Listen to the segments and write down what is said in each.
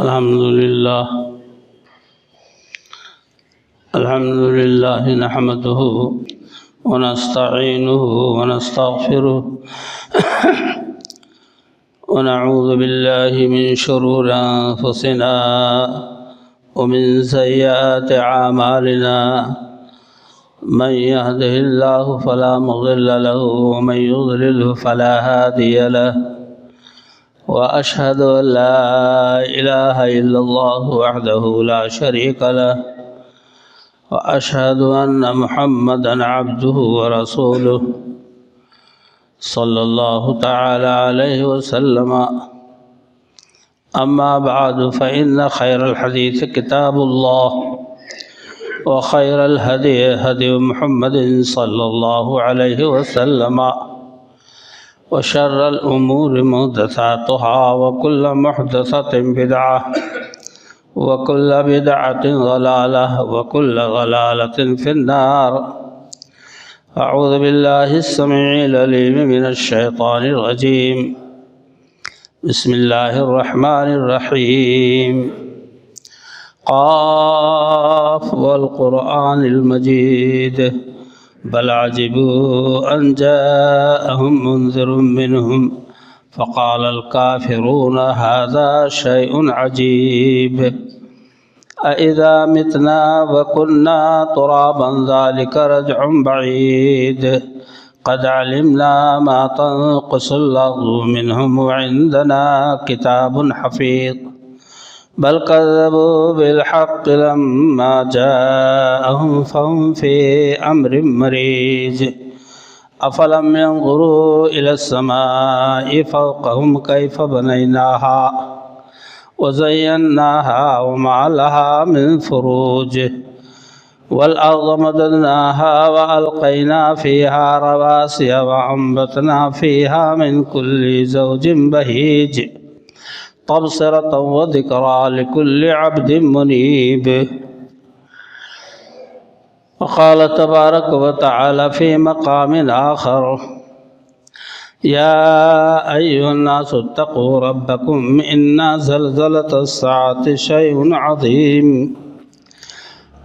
الحمد لله نحمده ونستعينه ونستغفره ونعوذ بالله من شرور أنفسنا ومن سيئات أعمالنا من يهده الله فلا مضل له ومن يضلله فلا هادي له وأشهد أن لا إله إلا الله وحده لا شريك له وأشهد أن محمدًا عبده ورسوله صلى الله تعالى عليه وسلم. أما بعد فإن خير الحديث كتاب الله وخير الهدي هدي محمد صلى الله عليه وسلم وشر الأمور محدثاتها وكل محدثة بدعة وكل بدعة ضلالة وكل ضلالة في النار. أعوذ بالله السميع العليم من الشيطان الرجيم. بسم الله الرحمن الرحيم. قاف والقرآن المجيد بل عجبوا أن جاءهم منذر منهم فقال الكافرون هذا شيء عجيب أإذا متنا وكنا ترابا ذلك رجع بعيد قد علمنا ما تنقص الأرض منهم وعندنا كتاب حفيظ بل كذبوا بالحق لما جاءهم فهم في أمر مريج أفلم ينظروا إلى السماء فوقهم كيف بنيناها وزيناها وما لها من فروج والأرض مددناها وألقينا فيها رواسي وأنبتنا فيها من كل زوج بهيج تبصرة وذكرى لكل عبد منيب. وقال تبارك وتعالى في مقام آخر يا أيها الناس اتقوا ربكم إن زلزلة الساعة شيء عظيم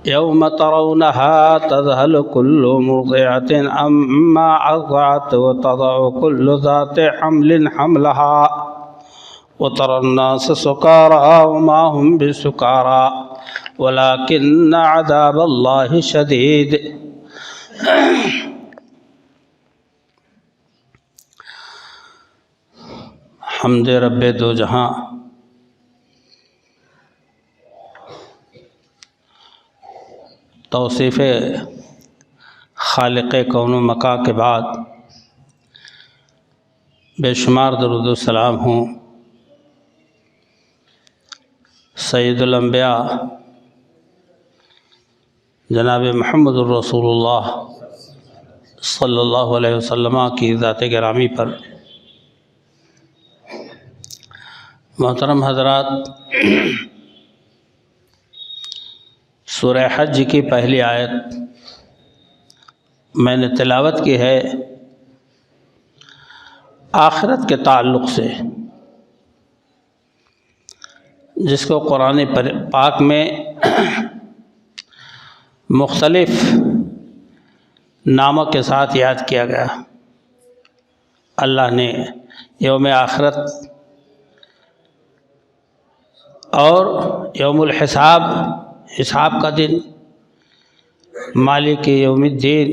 يوم ترونها تذهل كل مرضعة عما أرضعت وتضع كل ذات حمل حملها وترى الناس سكارى وما هم بسكارى ولكن عذاب الله شديد. حمد رب دو جہاں توصیف خالق کون و مکان کے بعد بے شمار درود و سلام ہوں سید الانبیاء جناب محمد الرسول اللہ صلی اللہ علیہ وسلم کی ذات گرامی پر. محترم حضرات، سورہ حج کی پہلی آیت میں نے تلاوت کی ہے آخرت کے تعلق سے، جس کو قرآن پاک میں مختلف ناموں کے ساتھ یاد کیا گیا. اللہ نے یوم آخرت اور یوم الحساب، حساب کا دن، مالک یوم الدین،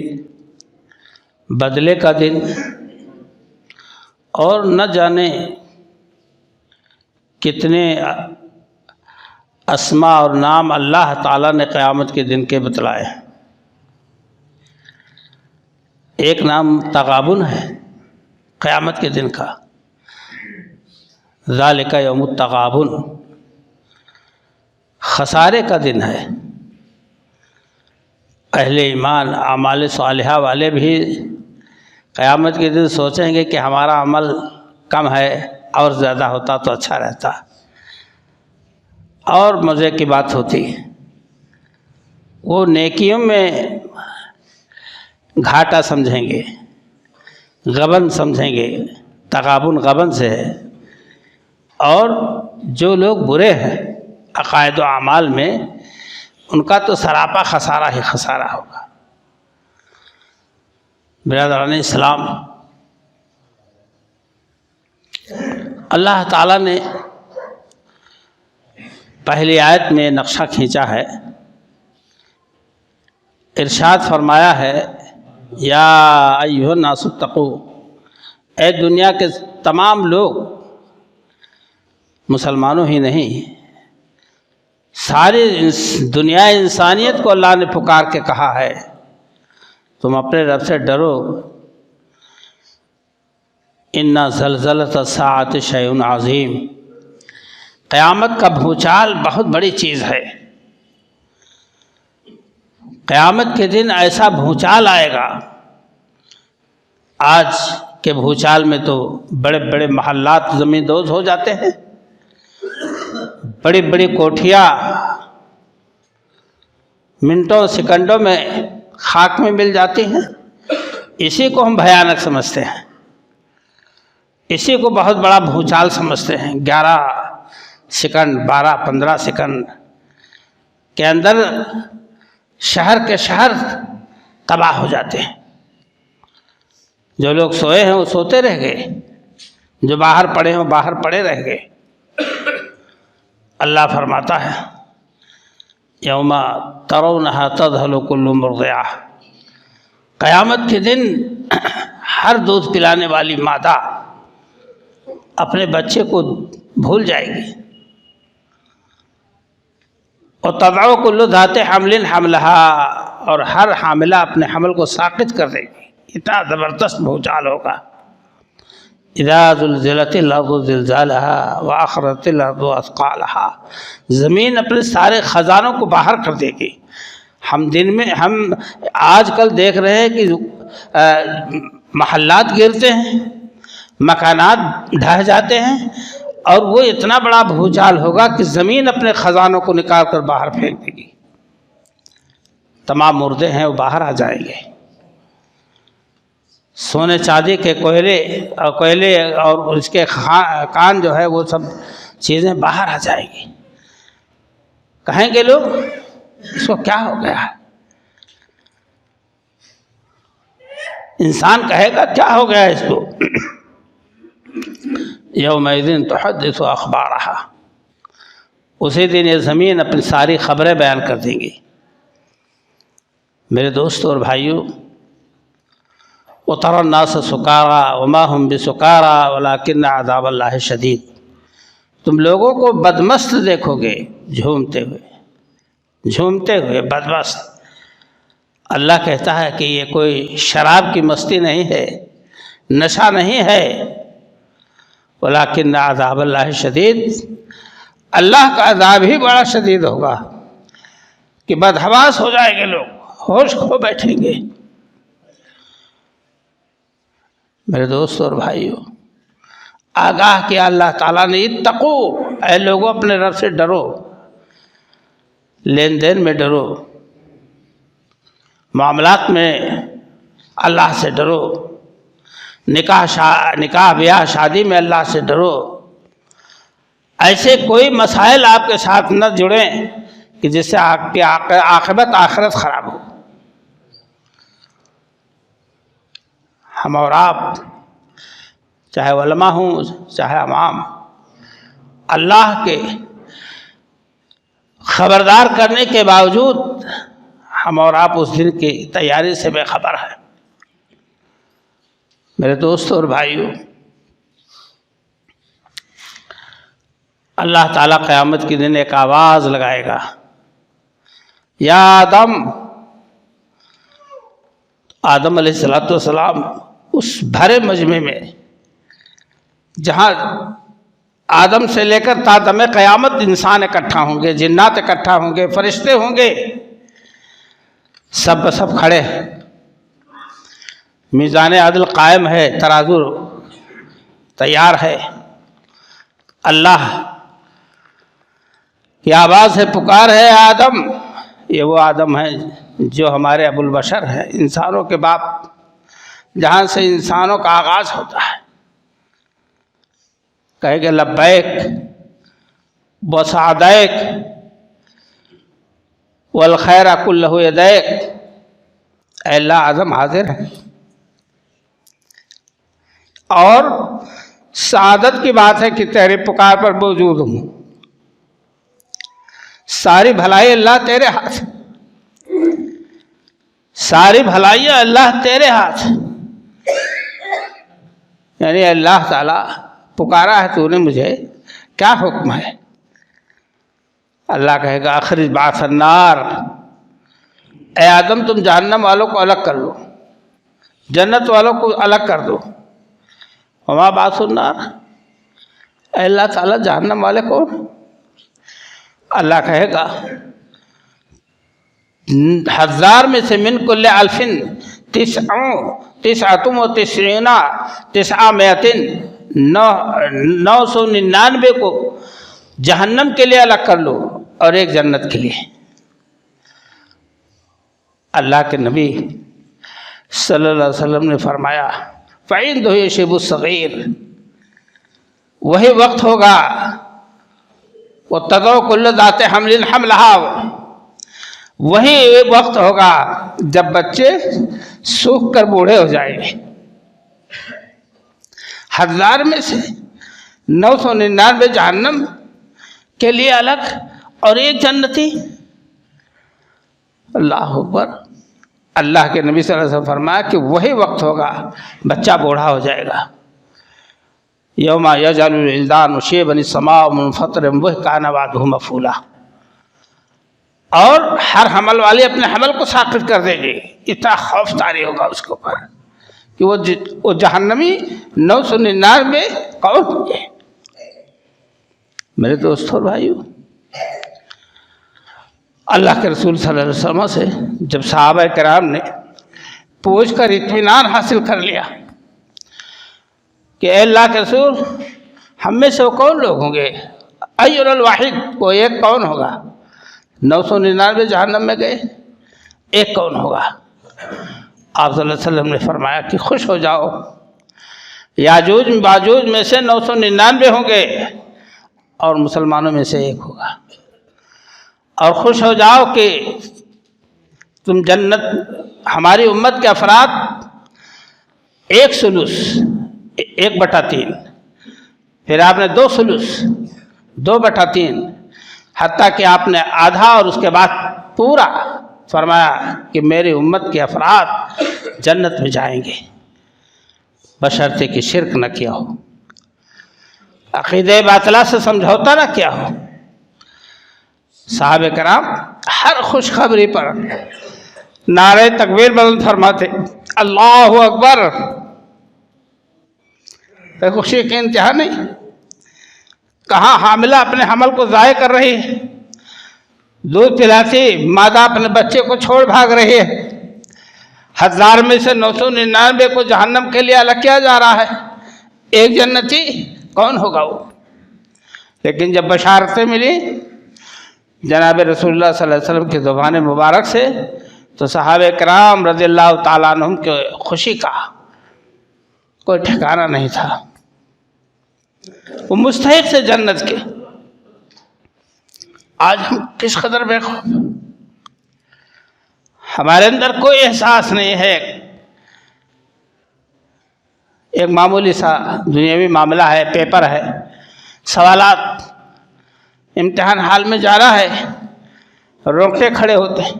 بدلے کا دن، اور نہ جانے کتنے اسماء اور نام اللہ تعالیٰ نے قیامت کے دن کے بتلائے. ایک نام تغابن ہے قیامت کے دن کا، ذالک یوم التغابن، خسارے کا دن ہے. اہل ایمان اعمال صالحہ والے بھی قیامت کے دن سوچیں گے کہ ہمارا عمل کم ہے اور زیادہ ہوتا تو اچھا رہتا اور مزے کی بات ہوتی. وہ نیکیوں میں گھاٹا سمجھیں گے، غبن سمجھیں گے، تغابن غبن سے ہے. اور جو لوگ برے ہیں عقائد و اعمال میں ان کا تو سراپا خسارہ ہی خسارہ ہوگا۔ برادران اسلام، اللہ تعالیٰ نے پہلی آیت میں نقشہ کھینچا ہے، ارشاد فرمایا ہے یا ایھا الناس اتقوا، اے دنیا کے تمام لوگ، مسلمانوں ہی نہیں، ساری دنیا انسانیت کو اللہ نے پکار کے کہا ہے تم اپنے رب سے ڈرو۔ ان زلزلۃ الساعۃ شیء عظیم، قیامت کا بھونچال بہت بڑی چیز ہے۔ قیامت کے دن ایسا بھونچال آئے گا، آج کے بھونچال میں تو بڑے بڑے محلات زمین دوز ہو جاتے ہیں، بڑی بڑی کوٹھیاں منٹوں سیکنڈوں میں خاک میں مل جاتی ہیں۔ اسی کو ہم بھیانک سمجھتے ہیں، اسی کو بہت بڑا بھونچال سمجھتے ہیں۔ 11 سیکنڈ 12-15 سیکنڈ کے اندر شہر کے شہر تباہ ہو جاتے ہیں۔ جو لوگ سوئے ہیں وہ سوتے رہ گئے، جو باہر پڑے ہیں وہ باہر پڑے رہ گئے۔ اللہ فرماتا ہے یوم ترونھا تذہل کل مرضعہ، قیامت کے دن ہر دودھ پلانے والی مادہ اپنے بچے کو بھول جائے گی۔ اور تضع کل ذات حمل حملہا، اور ہر حاملہ اپنے حمل کو ساقط کر دے گی۔ اتنا زبردست بھونچال ہوگا۔ اذا زلزلت الارض زلزالہا واخرجت الارض اثقالہا، زمین اپنے سارے خزانوں کو باہر کر دے گی۔ ہم آج کل دیکھ رہے ہیں کہ محلات گرتے ہیں، مکانات ڈھہ جاتے ہیں، اور وہ اتنا بڑا بھونچال ہوگا کہ زمین اپنے خزانوں کو نکال کر باہر پھینک دے گی۔ تمام مردے ہیں وہ باہر آ جائیں گے، سونے چاندی کے کوئلے اور اس کے کان جو ہے وہ سب چیزیں باہر آ جائیں گی۔ کہیں گے لوگ اس کو کیا ہو گیا؟ انسان کہے گا کیا ہو گیا اس کو؟ یومئذ تحدث اخبارہا، اسی دن یہ زمین اپنی ساری خبریں بیان کر دیں گی۔ میرے دوستوں اور بھائیوں، وَتَرَى النَّاسَ سُكَارَىٰ وَمَا هُمْ بِسُكَارَىٰ وَلَٰكِنَّ عَذَابَ اللَّهِ شَدِيدٌ، تم لوگوں کو بدمست دیکھو گے، جھومتے ہوئے بدمست۔ اللہ کہتا ہے کہ یہ کوئی شراب کی مستی نہیں ہے، نشہ نہیں ہے، وَلَٰكِنَّ عَذَابَ اللَّهِ شَدِيدٌ، اللہ کا عذاب ہی بڑا شدید ہوگا کہ بدحواس ہو جائیں گے لوگ، ہوش کھو بیٹھیں گے۔ میرے دوستوں اور بھائیوں، آگاہ کیا اللہ تعالیٰ نے، اتقوا، اے لوگوں اپنے رب سے ڈرو، لین دین میں ڈرو، معاملات میں اللہ سے ڈرو، نکاح بیاہ شادی میں اللہ سے ڈرو۔ ایسے کوئی مسائل آپ کے ساتھ نہ جڑیں کہ جس سے آپ کی آخرت خراب ہو۔ ہم اور آپ، چاہے علماء ہوں چاہے عوام، اللہ کے خبردار کرنے کے باوجود ہم اور آپ اس دن کی تیاری سے بے خبر ہیں۔ میرے دوستوں اور بھائیوں، اللہ تعالیٰ قیامت کے دن ایک آواز لگائے گا، یا آدم، آدم علیہ السلام اس بھرے مجمع میں جہاں آدم سے لے کر تا دم قیامت انسان اکٹھا ہوں گے، جنات اکٹھا ہوں گے، فرشتے ہوں گے، سب بسب کھڑے ہیں، میزان عدل قائم ہے، ترازو تیار ہے۔ اللہ کی آواز ہے، پکار ہے، آدم، یہ وہ آدم ہے جو ہمارے ابو البشر ہیں، انسانوں کے باپ، جہاں سے انسانوں کا آغاز ہوتا ہے۔ کہے گے لبیک وسعدیک، والخیر کلہ یدیک، اے اللہ اعظم حاضر ہے، اور سعادت کی بات ہے کہ تیرے پکار پر موجود ہوں، ساری بھلائی اللہ تیرے ہاتھ، ساری بھلائیاں اللہ تیرے ہاتھ، یعنی اللہ تعالیٰ پکارا ہے تو نے مجھے، کیا حکم ہے؟ اللہ کہے گا اخرج بعث النار، اے آدم تم جہنم والوں کو الگ کر لو، جنت والوں کو الگ کر دو۔ وما بعث النار، اے اللہ تعالیٰ جہنم والے کون؟ اللہ کہے گا 1000 میں سے من کل الف 999 کو جہنم کے لیے الگ کر لو اور ایک جنت کے لیے۔ اللہ کے نبی صلی اللہ علیہ وسلم نے فرمایا فَعِنْدُهُ يَشِيبُ الصَّغِيرُ، وہی وقت ہوگا وَتَضَعُ كُلُّ ذَاتِ حَمْلٍ حَمْلَهَا، وہی وقت ہوگا جب بچے سوکھ کر بوڑھے ہو جائیں گے۔ 1000 میں سے 999 جہنم کے لیے الگ اور ایک جنتی۔ اللہ اکبر۔ اللہ کے نبی صلی اللہ علیہ وسلم فرمایا کہ وہی وقت ہوگا بچہ بوڑھا ہو جائے گا۔ یوم یجعل الولدان شیبا السماء منفطرا وکان وعدہ مفعولا، اور ہر حمل والی اپنے حمل کو ساقط کر دے گی۔ اتنا خوف طاری ہوگا اس کے اوپر کہ وہ جہنمی 999 کون ہوں گے؟ میرے دوستوں اور بھائیو، اللہ کے رسول صلی اللہ علیہ وسلم سے جب صحابہ کرام نے پوچھ کر اطمینان حاصل کر لیا کہ اے اللہ کے رسول ہم میں سے وہ کون لوگ ہوں گے؟ اینا الواحد، وہ ایک کون ہوگا؟ 999 جہنم میں گئے، ایک کون ہوگا؟ آپ صلی اللہ علیہ وسلم نے فرمایا کہ خوش ہو جاؤ، یاجوج باجوج میں سے 999 ہوں گے اور مسلمانوں میں سے ایک ہوگا، اور خوش ہو جاؤ کہ تم جنت، ہماری امت کے افراد 1/3، پھر آپ نے 2/3، حتیٰ کہ آپ نے آدھا اور اس کے بعد پورا فرمایا کہ میری امت کے افراد جنت میں جائیں گے بشرطے کہ شرک نہ کیا ہو، عقیدہ باطلہ سے سمجھوتا نہ کیا ہو۔ صحابہ کرام ہر خوشخبری پر نعرہ تکبیر بلند فرماتے، اللہ اکبر۔ خوشی کی انتہا نہیں، کہاں حاملہ اپنے حمل کو ضائع کر رہی ہے، دودھ پلاتی مادہ اپنے بچے کو چھوڑ بھاگ رہی ہے، 1000 میں سے 999 کو جہنم کے لیے الگ کیا جا رہا ہے، ایک جنتی کون ہوگا وہ؟ لیکن جب بشارتیں ملی جناب رسول اللہ صلی اللہ علیہ وسلم کی زبان مبارک سے، تو صحابہ کرام رضی اللہ تعالیٰ عنہم کے خوشی کا کوئی ٹھکانہ نہیں تھا۔ وہ مستحق سے جنت کے۔ آج ہم کس قدر بے خوف، ہمارے اندر کوئی احساس نہیں ہے، ایک معمولی سا دنیاوی معاملہ ہے، پیپر ہے، سوالات، امتحان حال میں جا رہا ہے، رونگٹے کھڑے ہوتے ہیں،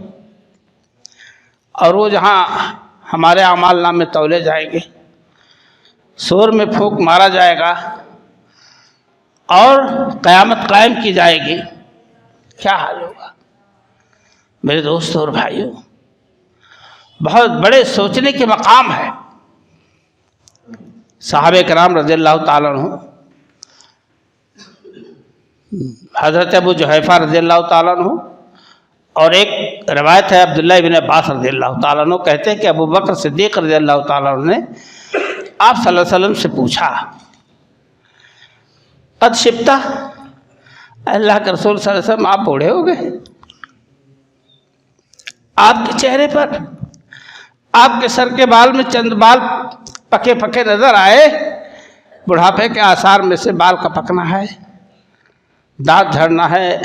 اور وہ جہاں ہمارے اعمال نامے تولے جائیں گے، سور میں پھونک مارا جائے گا اور قیامت قائم کی جائے گی، کیا حال ہوگا؟ میرے دوستوں اور بھائیوں، بہت بڑے سوچنے کے مقام ہے۔ صحابہ کرام رضی اللہ تعالیٰ عنہ، حضرت ابو جحیفہ رضی اللہ تعالیٰ عنہ، اور ایک روایت ہے عبداللہ ابن عباس رضی اللہ تعالیٰ عنہ کہتے ہیں کہ ابو بکر صدیق رضی اللہ تعالیٰ عنہ نے آپ صلی اللہ علیہ وسلم سے پوچھا، قد شبتا، اللہ کے رسول صلی اللہ علیہ وسلم آپ بوڑھے ہو گئے، آپ کے چہرے پر، آپ کے سر کے بال میں چند بال پکے پکے نظر آئے، بڑھاپے کے آثار میں سے بال کا پکنا ہے، دانت جھڑنا ہے،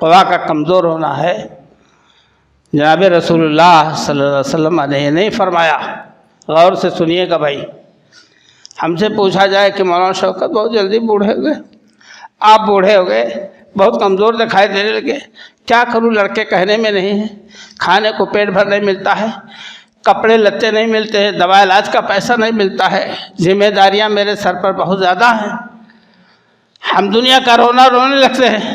قوا کا کمزور ہونا ہے، جناب رسول اللہ صلی اللہ علیہ وسلم نے یہ نہیں فرمایا، غور سے سنیے گا بھائی، ہم سے پوچھا جائے کہ مولانا شوکت بہت جلدی بوڑھے ہو گئے، آپ بوڑھے ہو گئے، بہت کمزور دکھائی دینے لگے، کیا کروں؟ لڑکے کہنے میں نہیں ہیں، کھانے کو پیٹ بھر نہیں ملتا ہے، کپڑے لتے نہیں ملتے ہیں، دوا علاج کا پیسہ نہیں ملتا ہے، ذمہ داریاں میرے سر پر بہت زیادہ ہیں، ہم دنیا کا رونے لگتے ہیں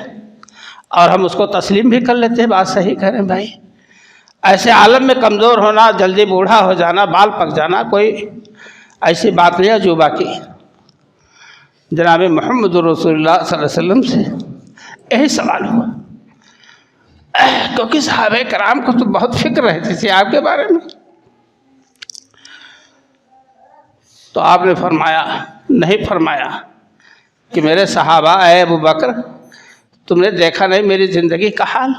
اور ہم اس کو تسلیم بھی کر لیتے ہیں۔ بات صحیح کہہ رہے ہیں بھائی، ایسے عالم میں کمزور ہونا، جلدی بوڑھا ہو جانا، بال پک جانا کوئی ایسی بات نہیں ہے جو باقی۔ جناب محمد رسول اللہ صلی اللہ علیہ وسلم سے یہی سوال ہوا، کیونکہ صحابہ کرام کو تو بہت فکر رہتی تھی آپ کے بارے میں، تو آپ نے فرمایا، نہیں فرمایا کہ میرے صحابہ، اے ابو بکر تم نے دیکھا نہیں میری زندگی کا حال،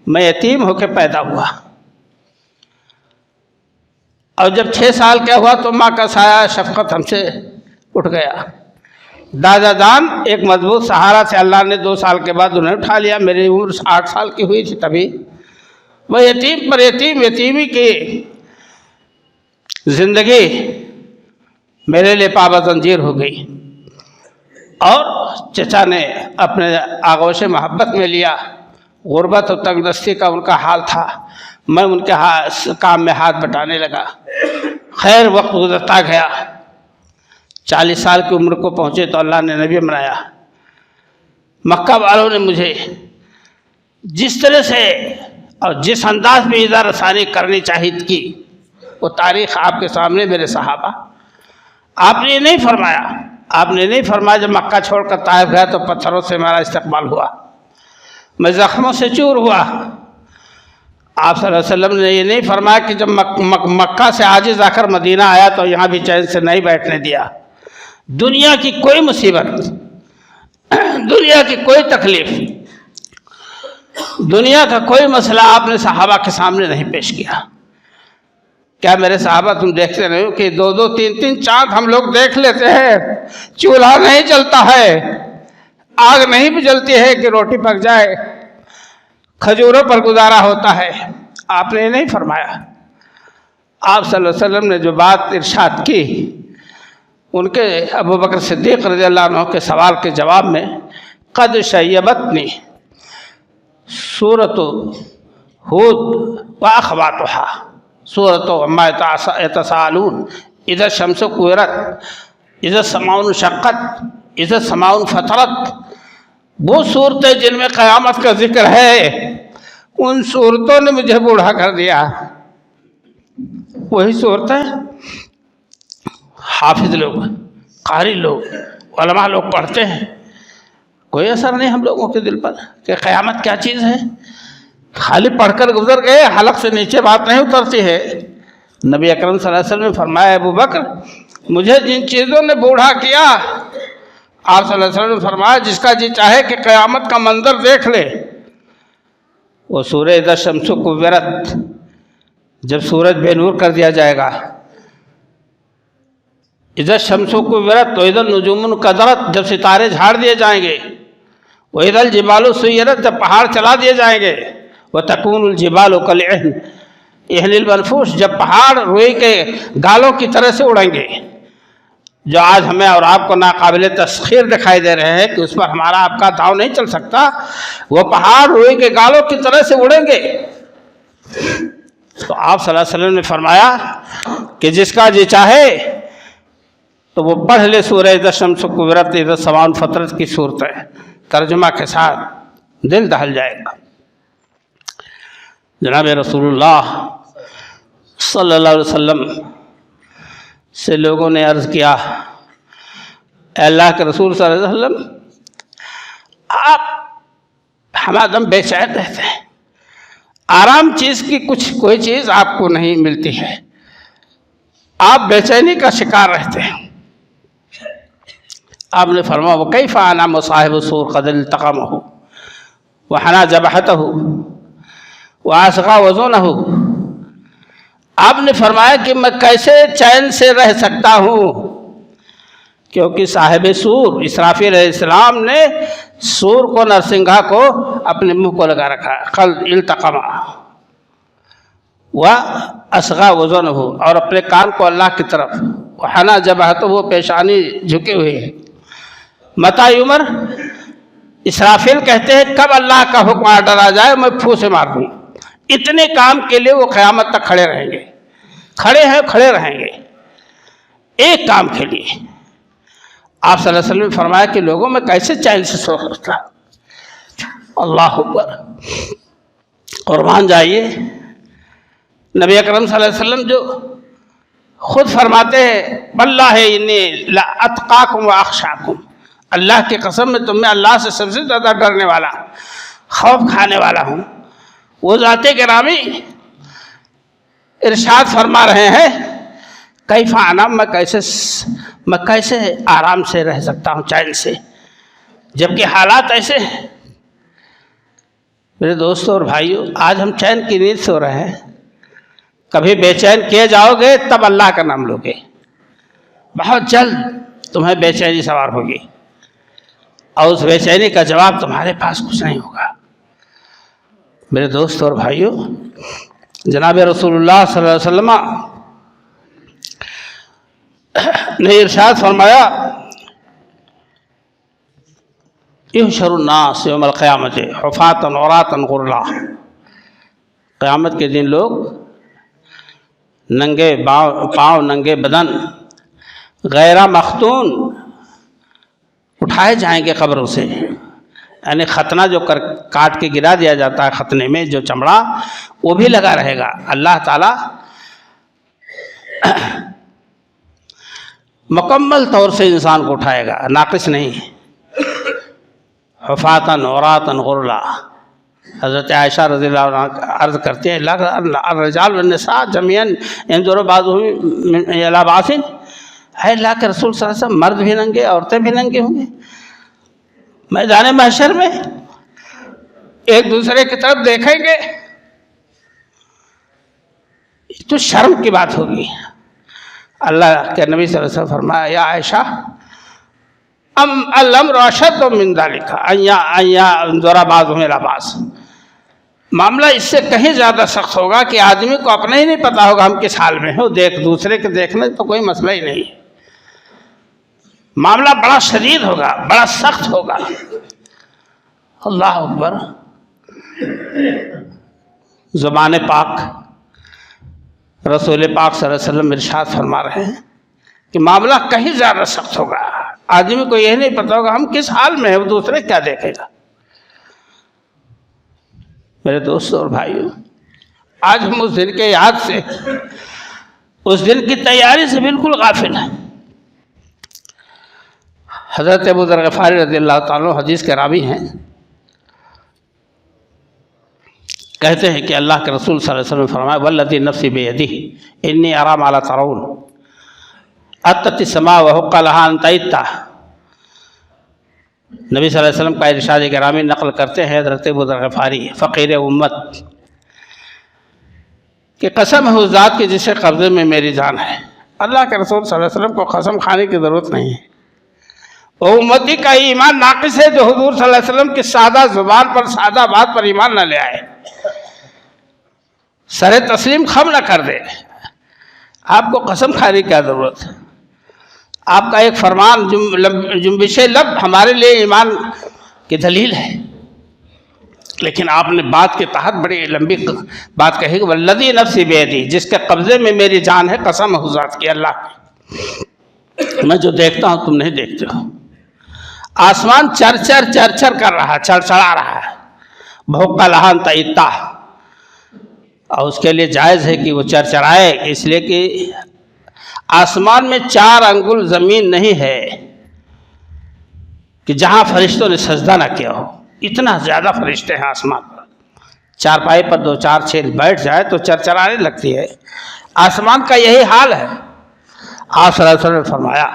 میں یتیم ہو کے پیدا ہوا، اور جب 6 سال کا ہوا تو ماں کا سایہ شفقت ہم سے اٹھ گیا، دادا جان ایک مضبوط سہارا سے اللہ نے 2 سال کے بعد انہیں اٹھا لیا، میری عمر 8 سال کی ہوئی تھی تبھی، وہ یتیم پر یتیمی کی زندگی میرے لیے پابند زنجیر ہو گئی، اور چچا نے اپنے آغوش محبت میں لیا، غربت اور تنگ دستی کا ان کا حال تھا، میں ان کے کام میں ہاتھ بٹانے لگا، خیر وقت گزرتا گیا، 40 سال کی عمر کو پہنچے تو اللہ نے نبی بنایا، مکہ والوں نے مجھے جس طرح سے اور جس انداز میں اظہار رسانی کرنی چاہیے تھی، وہ تاریخ آپ کے سامنے میرے صحابہ، آپ نے یہ نہیں فرمایا، آپ نے نہیں فرمایا جب مکہ چھوڑ کر طائف گیا تو پتھروں سے میرا استقبال ہوا، میں زخموں سے چور ہوا، آپ صلی اللہ علیہ وسلم نے یہ نہیں فرمایا کہ جب مکہ سے عاجز آ کر مدینہ آیا تو یہاں بھی چین سے نہیں بیٹھنے دیا، دنیا کی کوئی مصیبت، دنیا کی کوئی تکلیف، دنیا کا کوئی مسئلہ آپ نے صحابہ کے سامنے نہیں پیش کیا۔ کیا میرے صحابہ تم دیکھتے نہیں ہو کہ 2-2 3-3 چاند ہم لوگ دیکھ لیتے ہیں، چولہا نہیں جلتا ہے، آگ نہیں بھی جلتی ہے کہ روٹی پک جائے، کھجوروں پر گزارا ہوتا ہے، آپ نے نہیں فرمایا۔ آپ صلی اللہ علیہ وسلم نے جو بات ارشاد کی، ان کے ابو بکر صدیق رضی اللہ عنہ کے سوال کے جواب میں، قد شیبتنی سورۃ ہود واخواتها، سورۃ عما یتساءلون، اذا الشمس کورت، اذا السماء انشقت، اذا السماء انفطرت، وہ صورتیں جن میں قیامت کا ذکر ہے، ان صورتوں نے مجھے بوڑھا کر دیا۔ وہی صورتیں حافظ لوگ، قاری لوگ، علماء لوگ پڑھتے ہیں، کوئی اثر نہیں ہم لوگوں کے دل پر کہ قیامت کیا چیز ہے، خالی پڑھ کر گزر گئے، حلق سے نیچے بات نہیں اترتی ہے۔ نبی اکرم صلی اللہ علیہ وسلم نے فرمایا، ابو بکر مجھے جن چیزوں نے بوڑھا کیا، آپ صلی اللہ علیہ وسلم نے فرمایا جس کا جی چاہے کہ قیامت کا منظر دیکھ لے، وہ سورہ اذا الشمس کورت، جب سورج بے نور کر دیا جائے گا، اذا الشمس کورت واذا النجوم انکدرت، جب ستارے جھاڑ دیے جائیں گے، واذا الجبال سیرت، جب پہاڑ چلا دیے جائیں گے، وتکون الجبال کالعہن المنفوش، جب پہاڑ روئی کے گالوں کی طرح سے اڑیں گے، جو آج ہمیں اور آپ کو ناقابل تسخیر دکھائی دے رہے ہیں کہ اس پر ہمارا آپ کا داؤ نہیں چل سکتا، وہ پہاڑ روئی کے گالوں کی طرح سے اڑیں گے۔ تو آپ صلی اللہ علیہ وسلم نے فرمایا کہ جس کا جی چاہے تو وہ پڑھ لے سورہ اذا الشمس کورت، اذا السماء انفطرت کی صورتیں، ترجمہ کے ساتھ دل دہل جائے گا۔ جناب رسول اللہ صلی اللہ علیہ وسلم سے لوگوں نے عرض کیا، اے اللہ کے رسول صلی اللہ علیہ وسلم، آپ ہمارا دم بے چین رہتے ہیں، آرام چیز کی کوئی چیز آپ کو نہیں ملتی ہے، آپ بے چینی کا شکار رہتے ہیں۔ آپ نے فرمایا، وَكَيْفَ أَنَا صَاحِبُ السُّورِ قَدْ الْتَقَمَهُ وَحَنَا جَبْهَتَهُ وَأَصْغَى وَزُونَهُ، آپ نے فرمایا کہ میں کیسے چین سے رہ سکتا ہوں، کیونکہ صاحب سور اسرافیل علیہ السلام نے سور کو، نرسنگھا کو اپنے منہ کو لگا رکھا ہے، قد التقما، وَأَصْغَى وَزَنَهُ، اور اپنے کان کو اللہ کی طرف، وَحَنَا جَبْهَتَهُ، وہ پیشانی جھکے ہوئے ہیں. متى یمر، اسرافیل کہتے ہیں کب اللہ کا حکم آرڈر آ جائے میں پھو سے مار دوں. اتنے کام کے لیے وہ قیامت تک کھڑے رہیں گے، کھڑے ہیں، کھڑے رہیں گے ایک کام کے لیے. آپ صلی اللہ علیہ وسلم نے فرمایا کہ لوگوں میں کیسے چین سے سو سکتا. اللہ اکبر. قربان جائیے، نبی اکرم صلی اللہ علیہ وسلم جو خود فرماتے ہیں واللہ انی لاتقاکم واخشاکم، اللہ کی قسم میں تم میں اللہ سے سب سے زیادہ ڈرنے والا، خوف کھانے والا ہوں. وہ ذات گرامی ارشاد فرما رہے ہیں کیف انام، میں کیسے آرام سے رہ سکتا ہوں، چین سے، جبکہ حالات ایسے ہیں. میرے دوستوں اور بھائیوں، آج ہم چین کی نیند سو رہے ہیں، کبھی بے چین کیے جاؤ گے تب اللہ کا نام لوگے، بہت جلد تمہیں بے چینی سوار ہوگی، اور اس بے چینی کا جواب تمہارے پاس کچھ نہیں ہوگا. میرے دوست اور بھائیوں، جناب رسول اللہ صلی اللہ علیہ وسلم نے ارشاد فرمایا یحشر الناس یوم القیامت حفاۃ عراۃ غرلا، قیامت کے دن لوگ ننگے پاؤں، ننگے بدن، غیر مختون اٹھائے جائیں گے قبروں سے. یعنی ختنہ جو کاٹ کے گرا دیا جاتا ہے، ختنے میں جو چمڑا وہ بھی لگا رہے گا. اللہ تعالیٰ مکمل طور سے انسان کو اٹھائے گا، ناقص نہیں. حفاۃً عراۃً غرلا. حضرت عائشہ رضی اللہ عنہ عرض کرتے ہیں الرجال والنساء جميعاً ينظر بعضهم الى بعض، اے اللہ کے رسول صلی اللہ علیہ وسلم، مرد بھی ننگے، عورتیں بھی ننگے ہوں گے میدان محشر میں، ایک دوسرے کی طرف دیکھیں گے تو شرم کی بات ہوگی. اللہ کے نبی صلی اللہ علیہ وسلم فرمایا یا عائشہ الامر اشد من ذلك ان ينظر بعضهم الى بعض، معاملہ اس سے کہیں زیادہ سخت ہوگا کہ آدمی کو اپنا ہی نہیں پتا ہوگا ہم کس حال میں ہو، دوسرے کے دیکھنے تو کوئی مسئلہ ہی نہیں. معاملہ بڑا شدید ہوگا، بڑا سخت ہوگا. اللہ اکبر. زبان پاک رسول پاک صلی اللہ علیہ وسلم ارشاد فرما رہے ہیں کہ معاملہ کہیں زیادہ سخت ہوگا، آدمی کو یہ نہیں پتا ہوگا ہم کس حال میں ہیں، وہ دوسرے کیا دیکھے گا. میرے دوستوں اور بھائیوں، آج ہم اس دن کے یاد سے، اس دن کی تیاری سے بالکل غافل ہیں. حضرت ابو ذر غفاری رضی اللہ تعالیٰ عنہ حدیث کے راوی ہیں، کہتے ہیں کہ اللہ کے رسول صلی اللہ علیہ وسلم نے فرمایا والذی نفسی بیدہ انی ارا ما لا ترون اتت السماء وحق لها ان تئتا. نبی صلی اللہ علیہ وسلم کا ارشاد گرامی نقل کرتے ہیں حضرت ابو ذر غفاری فقیر امت کہ قسم ہے اس ذات کی جسے قبضے میں میری جان ہے. اللہ کے رسول صلی اللہ علیہ وسلم کو قسم کھانے کی ضرورت نہیں ہے. وہ امتی کا ایمان ناقص ہے جو حضور صلی اللہ علیہ وسلم کی سادہ زبان پر، سادہ بات پر ایمان نہ لے آئے، سر تسلیم خم نہ کر دے. آپ کو قسم کھانے کی کیا ضرورت ہے؟ آپ کا ایک فرمان جنبش لب ہمارے لیے ایمان کی دلیل ہے، لیکن آپ نے بات کے تحت بڑی لمبی بات کہی کہ والذی نفسی بیدی، جس کے قبضے میں میری جان ہے، قسم ہے ذات کی اللہ کی، میں جو دیکھتا ہوں تم نہیں دیکھتے ہو. آسمان چر کر رہا ہے، چڑچڑا رہا ہے. بھوکا لہان تئتا، اور اس کے لیے جائز ہے کہ وہ چرچرائے، اس لیے کہ آسمان میں 4 انگل زمین نہیں ہے کہ جہاں فرشتوں نے سجدہ نہ کیا ہو. اتنا زیادہ فرشتے ہیں آسمان پر. 4 پائے پر 2 4 6 بیٹھ جائے تو چرچرانے لگتی ہے. آسمان کا یہی حال ہے. آپ صلی اللہ علیہ وسلم نے فرمایا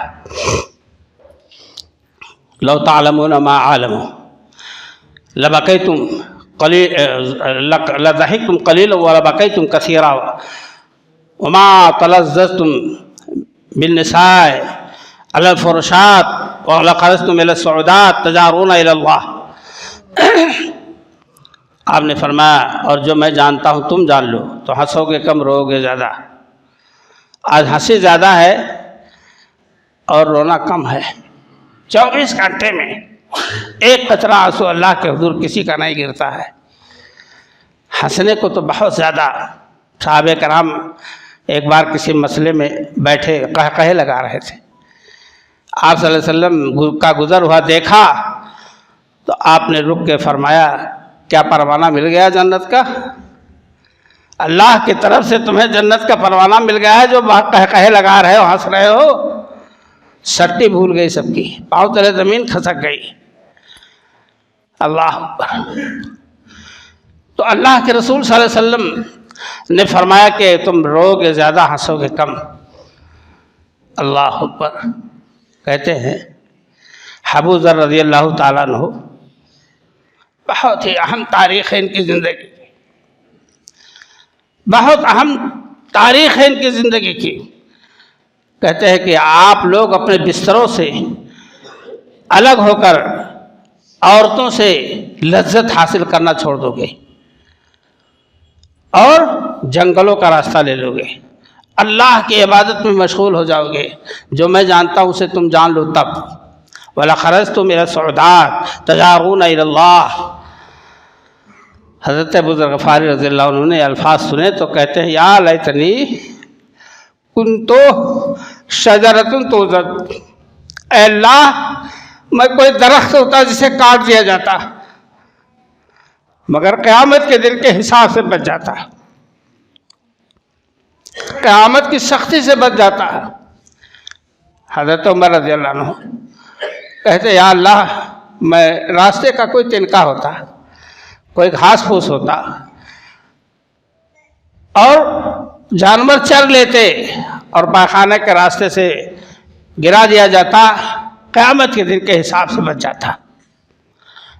لو تعلمون ما عالم لبقیتم قلیل لضحکتم قلیلا ولبقیتم کثیرا وما تلذذتم بالنساء على الفرشات ولخرجتم الى الصعودات تجارون الى الله. آپ نے فرمایا اور جو میں جانتا ہوں تم جان لو، تو ہنسو گے کم رو گے زیادہ۔ آج ہنسی زیادہ ہے اور رونا کم ہے۔ 24 گھنٹے میں ایک قطرہ آنسو اللہ کے حضور کسی کا نہیں گرتا ہے۔ ہنسنے کو تو بہت زیادہ۔ صحابہ کرام ایک بار کسی مسئلے میں بیٹھے قہقہے لگا رہے تھے، آپ صلی اللہ علیہ وسلم کا گزر ہوا دیکھا تو آپ نے رک کے فرمایا کیا پروانہ مل گیا جنت کا؟ اللہ کی طرف سے تمہیں جنت کا پروانہ مل گیا ہے جو قہقہے لگا رہے ہو، ہنس رہے ہو؟ سٹی بھول گئی سب کی، پاؤں تلے زمین کھسک گئی۔ اللہ اکبر۔ تو اللہ کے رسول صلی اللہ علیہ وسلم نے فرمایا کہ تم رو گے زیادہ ہنسو گے کم۔ اللہ اکبر۔ کہتے ہیں ابو ذر رضی اللہ تعالیٰ عنہ، بہت ہی اہم تاریخ ہے ان کی زندگی، بہت اہم تاریخ ہے ان کی زندگی کی۔ کہتے ہیں کہ آپ لوگ اپنے بستروں سے الگ ہو کر عورتوں سے لذت حاصل کرنا چھوڑ دو گے اور جنگلوں کا راستہ لے لو گے، اللہ کی عبادت میں مشغول ہو جاؤ گے۔ جو میں جانتا ہوں اسے تم جان لو تب۔ وَلَخَرَجْتُمْ إِلَى الصُّعُودَاتِ تَجَارُونَ إِلَى اللَّهِ۔ حضرت ابو ذر غفاری رضی اللہ عنہ نے الفاظ سنے تو کہتے ہیں یا لیتنی کنتو شجرۃ توضد، اے اللہ میں کوئی درخت ہوتا جسے کاٹ دیا جاتا مگر قیامت کے دن کے حساب سے بچ جاتا، قیامت کی سختی سے بچ جاتا۔ حضرت عمر رضی اللہ عنہ کہتے یا اللہ میں راستے کا کوئی تنکا ہوتا، کوئی گھاس پھوس ہوتا اور جانور چر لیتے اور پاخانے کے راستے سے گرا دیا جاتا، قیامت کے دن کے حساب سے بچ جاتا۔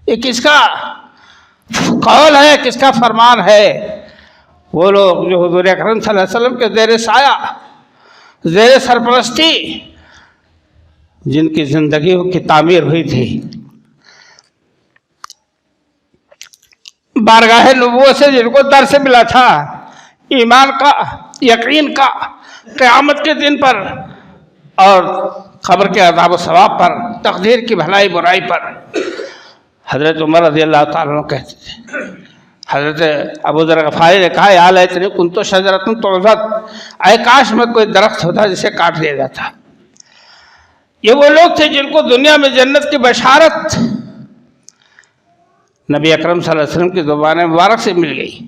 یہ کس کا قول ہے، کس کا فرمان ہے؟ وہ لوگ جو حضور اکرم صلی اللہ علیہ وسلم کے زیر سایہ، زیر سرپرستی جن کی زندگی کی تعمیر ہوئی تھی، بارگاہ نبوت سے جن کو درس ملا تھا ایمان کا، یقین کا، قیامت کے دن پر اور قبر کے عذاب و ثواب پر، تقدیر کی بھلائی برائی پر۔ حضرت عمر رضی اللہ تعالیٰ عنہ کہتے تھے، حضرت ابو ذر غفاری نے کہا یا لیتنی کنتو شجرۃ توضد، اے کاش میں کوئی درخت ہوتا جسے کاٹ دیا جاتا۔ یہ وہ لوگ تھے جن کو دنیا میں جنت کی بشارت نبی اکرم صلی اللہ علیہ وسلم کی زبان مبارک سے مل گئی۔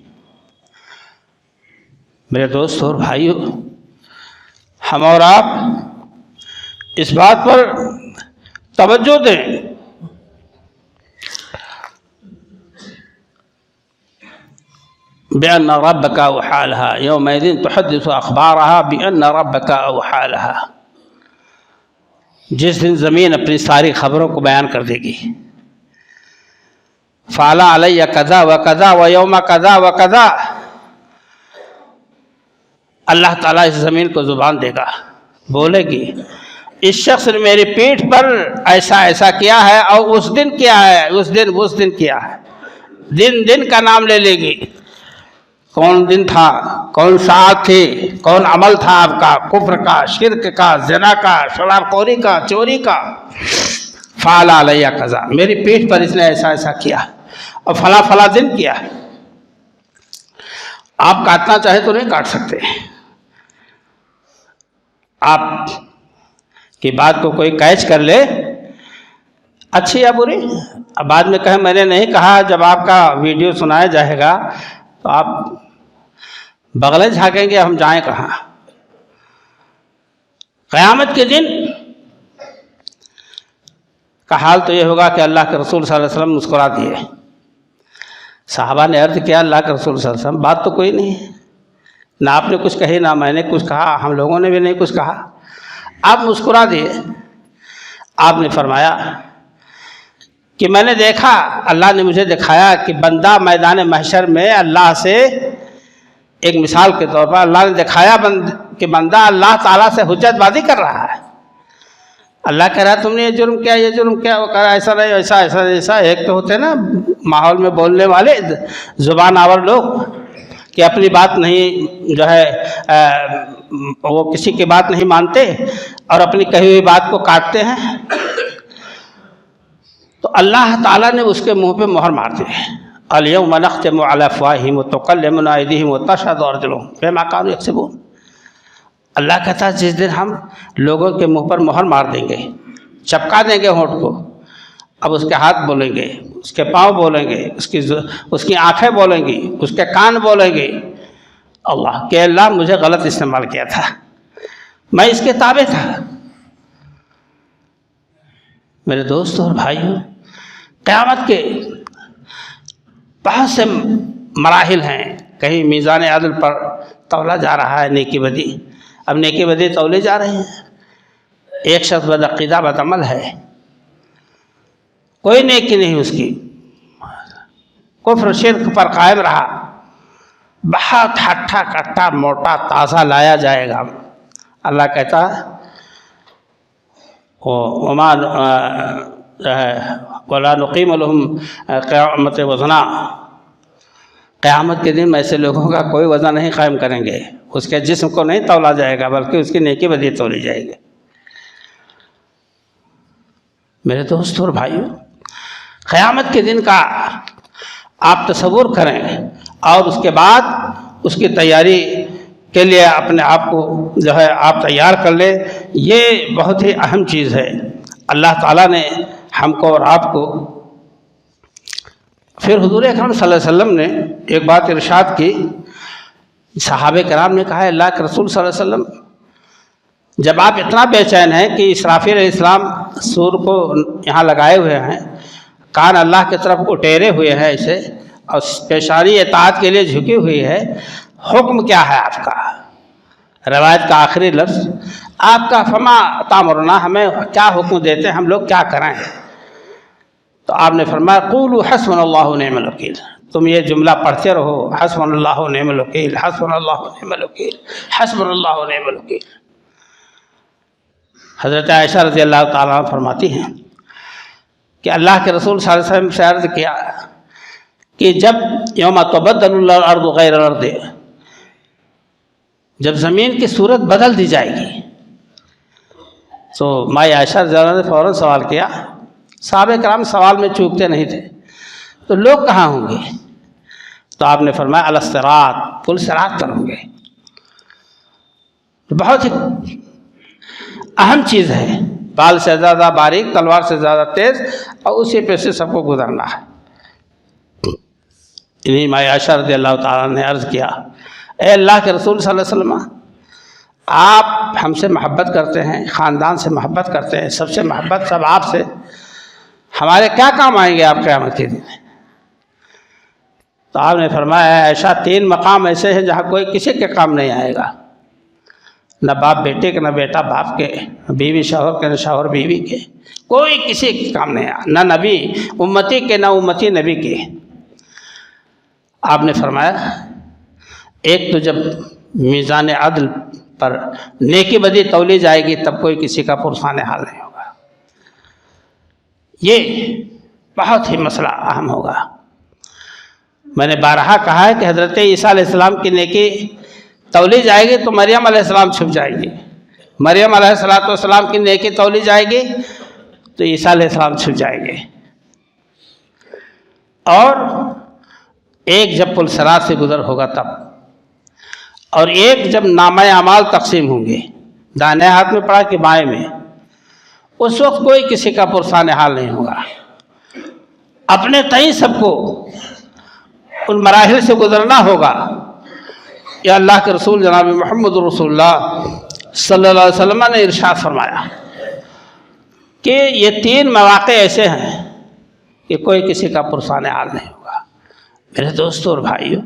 میرے دوست اور بھائیو، ہم اور آپ اس بات پر توجہ دیں بِأَنَّ رَبَّكَ أَوْحَىٰ لَهَا يَوْمَئِذٍ تُحَدِّثُ أَخْبَارَهَا بِأَنَّ رَبَّكَ أَوْحَىٰ لَهَا۔ جس دن زمین اپنی ساری خبروں کو بیان کر دے گی، فَعَلَىٰ عَلَيَّ كَذَا وَكَذَا وَيَوْمَ كَذَا وَكَذَا، اللہ تعالیٰ اس زمین کو زبان دے گا، بولے گی اس شخص نے میری پیٹھ پر ایسا ایسا کیا ہے اور اس دن کیا ہے، اس دن کیا ہے، دن کا نام لے لے گی، کون دن تھا، کون ساعت تھی، کون عمل تھا آپ کا، کفر کا، شرک کا، زنا کا، شراب خوری کا، چوری کا۔ فعلا علیہ قضا، میری پیٹھ پر اس نے ایسا ایسا کیا اور فلاں فلاں دن کیا۔ آپ کاٹنا چاہے تو نہیں کاٹ سکتے، آپ کی بات کو کوئی کیچ کر لے اچھی یا بری، اب بعد میں کہیں میں نے نہیں کہا، جب آپ کا ویڈیو سنایا جائے گا تو آپ بغلیں جھانکیں گے ہم جائیں کہاں۔ قیامت کے دن کا حال تو یہ ہوگا کہ اللہ کے رسول صلی اللہ علیہ وسلم مسکرا دیے۔ صحابہ نے عرض کیا اللہ کے رسول صلی اللہ علیہ وسلم بات تو کوئی نہیں، نہ آپ نے کچھ کہی نہ میں نے کچھ کہا، ہم لوگوں نے بھی نہیں کچھ کہا، آپ مسکرا دیے۔ آپ نے فرمایا کہ میں نے دیکھا، اللہ نے مجھے دکھایا کہ بندہ میدان محشر میں اللہ سے ایک مثال کے طور پر اللہ نے دکھایا کہ بندہ اللہ تعالیٰ سے حجت بازی کر رہا ہے، اللہ کہہ رہا ہے تم نے یہ جرم کیا، یہ جرم کیا، وہ کہہ رہا ہے ایسا نہیں، ایسا ایسا ایسا۔ ایک تو ہوتے ہیں نا ماحول میں بولنے والے زبان آور لوگ کہ اپنی بات نہیں جو ہے وہ کسی کی بات نہیں مانتے اور اپنی کہی ہوئی بات کو کاٹتے ہیں، تو اللہ تعالیٰ نے اس کے منہ پہ مہر مار دی۔ الیوم نختم علی افواہہم وتکلمنا ایدیہم وتشہد ارجلہم بما کانوا یکسبون۔ اللہ کہتا ہے جس دن ہم لوگوں کے منہ پر مہر مار دیں گے، چپکا دیں گے ہونٹ کو، اب اس کے ہاتھ بولیں گے، اس کے پاؤں بولیں گے، اس کی آنکھیں بولیں گی، اس کے کان بولیں گے اللہ کہ اللہ مجھے غلط استعمال کیا تھا، میں اس کے تابع تھا۔ میرے دوستوں اور بھائیوں، قیامت کے بہت سے مراحل ہیں، کہیں میزان عدل پر تولا جا رہا ہے نیکی بدی، اب نیکی بدی تولے جا رہے ہیں۔ ایک شخص بدعقیدہ بدعمل ہے، کوئی نیکی نہیں اس کی، کفر شرک پر قائم رہا، بہت ہٹھا کٹھا موٹا تازہ لایا جائے گا۔ اللہ کہتا ہے وَلَا نُقِيمُ لَهُمْ قِيَامَةَ وَزْنًا، قیامت کے دن ایسے لوگوں کا کوئی وزن نہیں قائم کریں گے، اس کے جسم کو نہیں تولا جائے گا بلکہ اس کی نیکی بدی تولی جائے گی۔ میرے دوستوں اور بھائیوں، قیامت کے دن کا آپ تصور کریں اور اس کے بعد اس کی تیاری کے لیے اپنے آپ کو جو ہے آپ تیار کر لیں، یہ بہت ہی اہم چیز ہے۔ اللہ تعالیٰ نے ہم کو اور آپ کو، پھر حضور اکرم صلی اللہ علیہ وسلم نے ایک بات ارشاد کی، صحابہ کرام نے کہا اللہ کے رسول صلی اللہ علیہ وسلم جب آپ اتنا بے چین ہیں کہ اسرافیل علیہ السلام سور کو یہاں لگائے ہوئے ہیں، کان اللہ کی طرف اٹیرے ہوئے ہیں اسے، اور پیشانی اطاعت کے لیے جھکی ہوئی ہے، حکم کیا ہے آپ کا؟ روایت کا آخری لفظ آپ کا فما تامرنا، ہمیں کیا حکم دیتے ہیں، ہم لوگ کیا کریں؟ تو آپ نے فرمایا قولوا حسبنا اللہ ونعم الوکیل، تم یہ جملہ پڑھتے رہو، حسبنا اللہ ونعم الوکیل، حسبنا اللہ ونعم الوکیل، حسبنا اللہ ونعم الوکیل۔ حضرت عائشہ رضی اللہ تعالیٰ عنہ فرماتی ہیں کہ اللہ کے رسول صلی اللہ علیہ وسلم سے عرض کیا کہ جب یوم تبدل الارض غیر الارض، جب زمین کی صورت بدل دی جائے گی، تو مائی عائشہ رضی اللہ عنہ نے فوراً سوال کیا، صحابہ کرام سوال میں چوکتے نہیں تھے، تو لوگ کہاں ہوں گے؟ تو آپ نے فرمایا علی الصراط، پل صراط پر ہوں گے۔ بہت ہی اہم چیز ہے، بال سے زیادہ باریک، تلوار سے زیادہ تیز، اور اسی پہ سے سب کو گزرنا ہے۔ انہیں مائی عائشہ رضی اللہ تعالیٰ نے عرض کیا اے اللہ کے رسول صلی اللہ علیہ وسلم، آپ ہم سے محبت کرتے ہیں، خاندان سے محبت کرتے ہیں، سب سے محبت سب آپ سے، ہمارے کیا کام آئیں گے آپ قیامت کے دن؟ تو آپ نے فرمایا عائشہ 3 مقام ایسے ہیں جہاں کوئی کسی کے کام نہیں آئے گا، نہ باپ بیٹے کے، نہ بیٹا باپ کے، بیوی شوہر کے، نہ شوہر بیوی کے، کوئی کسی کے کام نہیں آیا، نہ نبی امتی کے، نہ امتی نبی کے۔ آپ نے فرمایا ایک تو جب میزان عدل پر نیکی بدی تولی جائے گی تب کوئی کسی کا پرسان حال نہیں ہوگا، یہ بہت ہی مسئلہ اہم ہوگا۔ میں نے بارہا کہا ہے کہ حضرت عیسیٰ علیہ السلام کی نیکی تولی جائے گی تو مریم علیہ السلام چھپ جائے گی، مریم علیہ السلام کی نیکی تولی جائے گی تو عیسیٰ علیہ السلام چھپ جائیں گے، اور ایک جب پل صراط سے گزر ہوگا تب، اور ایک جب نامہ اعمال تقسیم ہوں گے، دائیں ہاتھ میں پڑا کہ بائیں میں، اس وقت کوئی کسی کا پرسان حال نہیں ہوگا، اپنے تئیں سب کو ان مراحل سے گزرنا ہوگا۔ یا اللہ کے رسول جناب محمد رسول اللہ صلی اللہ علیہ وسلم نے ارشاد فرمایا کہ یہ 3 مواقع ایسے ہیں کہ کوئی کسی کا پرسان حال نہیں ہوگا۔ میرے دوستوں اور بھائیوں،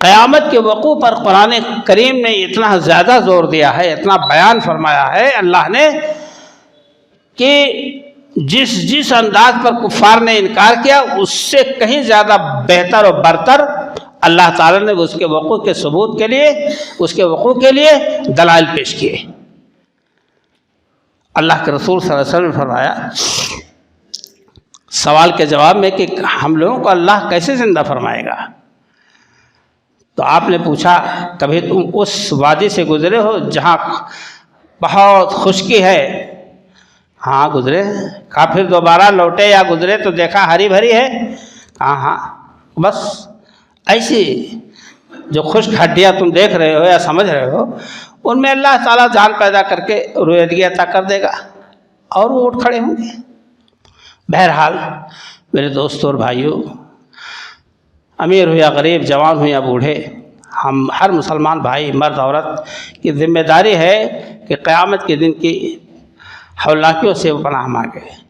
قیامت کے وقوع پر قرآن کریم نے اتنا زیادہ زور دیا ہے، اتنا بیان فرمایا ہے اللہ نے کہ جس انداز پر کفار نے انکار کیا اس سے کہیں زیادہ بہتر اور برتر اللہ تعالیٰ نے اس کے وقوع کے ثبوت کے لیے، اس کے وقوع کے لیے دلائل پیش کیے، اللہ کے رسول صلی اللہ علیہ وسلم نے فرمایا سوال کے جواب میں کہ ہم لوگوں کو اللہ کیسے زندہ فرمائے گا؟ تو آپ نے پوچھا کبھی تم اس وادی سے گزرے ہو جہاں بہت خشکی ہے؟ ہاں گزرے۔ کہا پھر دوبارہ لوٹے یا گزرے تو دیکھا ہری بھری ہے؟ کہا ہاں۔ بس ایسی جو خشک ہڈیاں تم دیکھ رہے ہو یا سمجھ رہے ہو ان میں اللہ تعالیٰ جان پیدا کر کے رویدگی عطا کر دے گا اور وہ اٹھ کھڑے ہوں گے۔ بہرحال میرے دوستوں اور بھائیوں، امیر ہو یا غریب، جوان ہو یا بوڑھے، ہم ہر مسلمان بھائی مرد عورت کی ذمہ داری ہے کہ قیامت کے دن کی ہولناکیوں سے وہ پناہ مانگے۔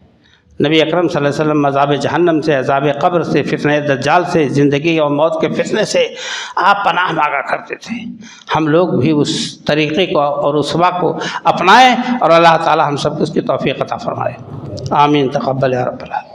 نبی اکرم صلی اللہ علیہ وسلم عذاب جہنم سے، عذاب قبر سے، فتنہ دجال سے، زندگی اور موت کے فتنے سے آپ پناہ مانگا کرتے تھے۔ ہم لوگ بھی اس طریقے کو اور اسوا کو اپنائیں اور اللہ تعالی ہم سب کو اس کی توفیق عطا فرمائے۔ آمین، تقبل یا رب العالمین۔